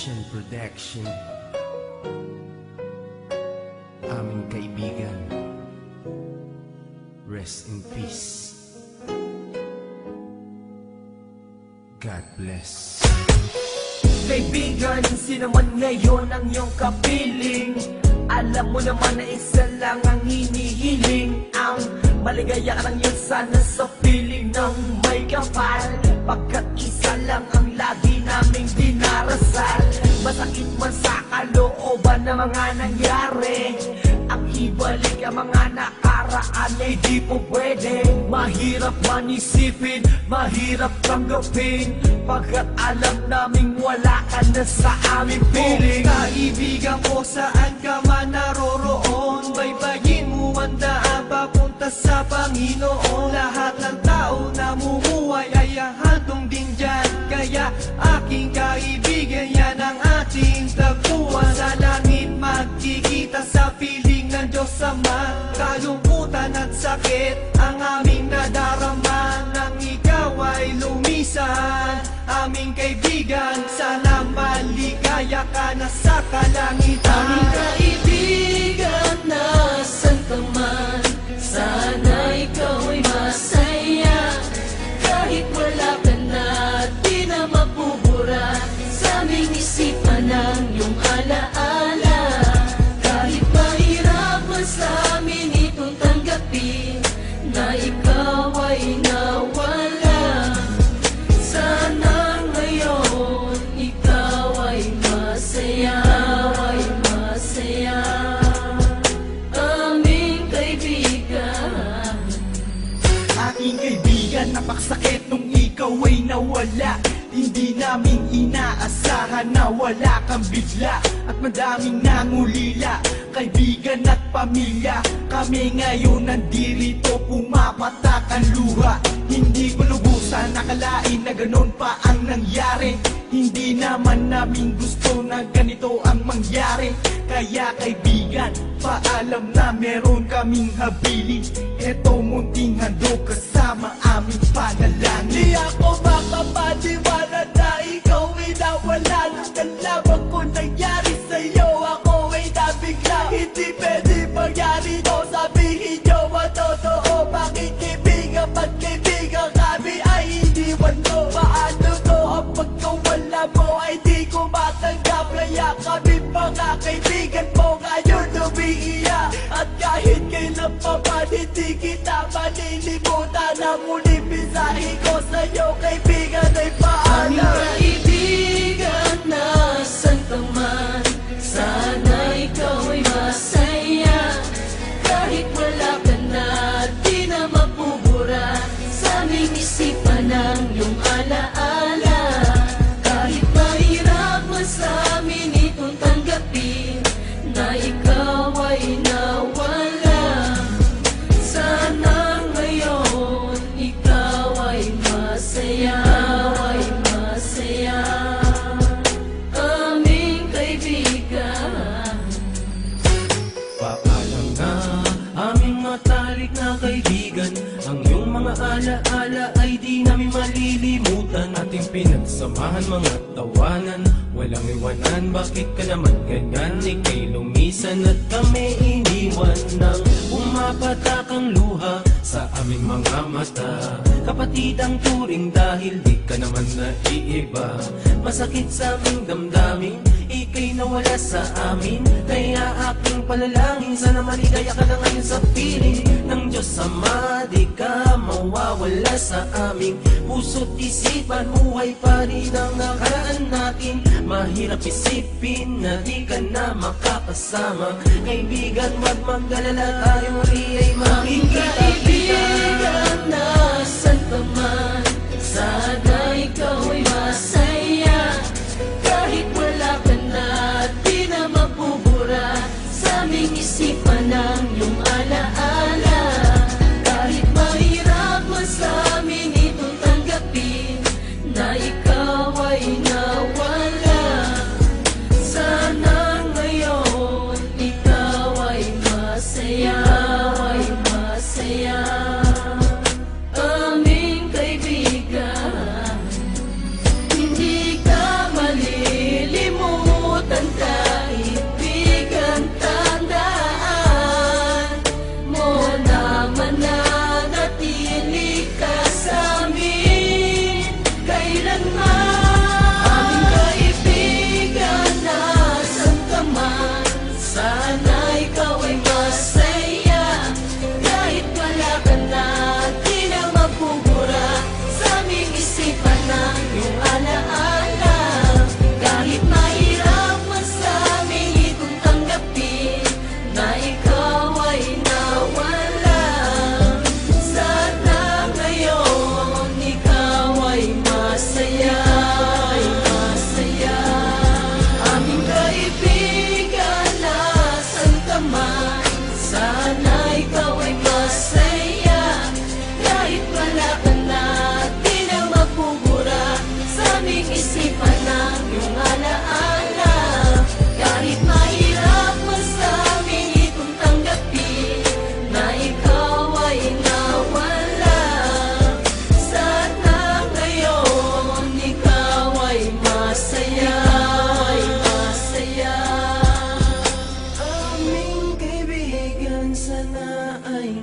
Production aming kaibigan, rest in peace. God bless. Kaibigan, sino man ngayon ang iyong kapiling, alam mo naman na isa lang ang hinihiling. Ang maligaya ka lang yun sana sa piling ng may kapal, pagkat isa lang ang lagi naming dinarasal. Masakit man sa kalooban na mga nangyari, ang ibalik ang mga nakaraan ay di po pwede. Mahirap man isipin, mahirap tanggapin, pagkat alam naming wala ka na sa aming piling. Kaibigan ko, saan ka man naroroon, baybayin mo ang daan papunta sa Panginoon. Lahat ng tao na mumuhay ay hahantong din dyan, kaya aking kaibigan, yan ang ating tagpuan. Sa langit magkikita sa piling ng Diyos Ama, kalungkutan at sakit ang aming nadarama nang ikaw ay lumisan. Aming kaibigan, sana maligaya ka na sa kalangitan. Aming kaibigan, nasan ka man, sana ikaw ay masaya. Kahit wala ka na, di na mapubura sa aming isipan ng iyong alaala. Kahit mahirap man sa amin itong tanggapin na ikaw ay nawala, sana ngayon ikaw ay masaya, ay masaya. Aming kaibigan, Aking kaibigan, napaksakit nung ikaw ay nawala. Hindi namin inaasahan na wala kang bigla, at madaming nangulila, kaibigan at pamilya. Kami ngayon nandirito, pumapatak ang luha. Hindi ko lubusan nakalain na ganon pa ang nangyari. Hindi naman namin gusto na ganito ang mangyari. Kaya kaibigan, paalam na meron kaming habilin. Eto munting handog kasama aming panalangin. Di ako makapaniwala na ikaw ay nawala. Ang lamang ko nangyari sa'yo, ako ay nabigla. Hindi pwede mangyari to, sabihin nyo ang totoo. Bakit kaibigan, ba't kaibigan kami ay iniwan mo? Paano to ang pagkawala mo ay di ko matanggap? Kaya kami mga kaibigan mo ngayon umiiyak, at kahit kailan pa man hindi kita malilimutan. Ang muling mensahe ko sa'yo kaibigan ay aming paalam. kaibigan, nasan ka man, sana ikaw ay masaya. Kahit wala ka na, di na mapubura sa aming isipan ng iyong alaala. Kahit mahirap man sa amin itong tanggapin na ikaw ay nawala, sana ngayon ikaw ay masaya, ay masaya. Aming kaibigan, Paalam na aming matalik na kaibigan, ang iyong mga alaala ay di namin malilimutan. Ating pinagsamahan mga tawanan, walang iwanan. Bakit ka naman ganyan? Ika'y lumisan at kami iniwan nang pumapatak ang luha sa aming mga mata. Kapatid ang turing dahil di ka naman naiiba. Masakit sa aming damdamin, ika'y nawala sa amin. Kaya aking palalangin, sana maligaya ka na ngayon sa piling ng Diyos Ama. Di ka mawawala sa aming puso't isipan, buhay pa rin ang nakaraan natin. Mahirap isipin na di ka na makakasama. Kaibigan, wag mag-alala, tayo rin ay aming makikita. kaibigan, nasan ka man, sana ikaw ay masaya. Kahit wala ka na, di na mapubura sa aming isipan ng iyong alaala. Kahit mahirap man sa amin itong tanggapin na ikaw ay nawala, sana ngayon ikaw ay masaya, ay masaya. Aming kaibigan, iyong alaala. Kahit mahirap man sa amin itong tanggapin na ikaw ay nawala. Sana ngayon ikaw ay masaya, ay masaya. Aming kaibigan, nasan ka man, sana ikaw ay masaya. Kahit wala ka na, di na mapupura sa aming isipan ng iyong alaala. Kahit mahirap man sa amin itong tanggapin na ikaw ay nawala. Sana ngayon ikaw ay masaya, ay masaya. Aming kaibigan, sana ay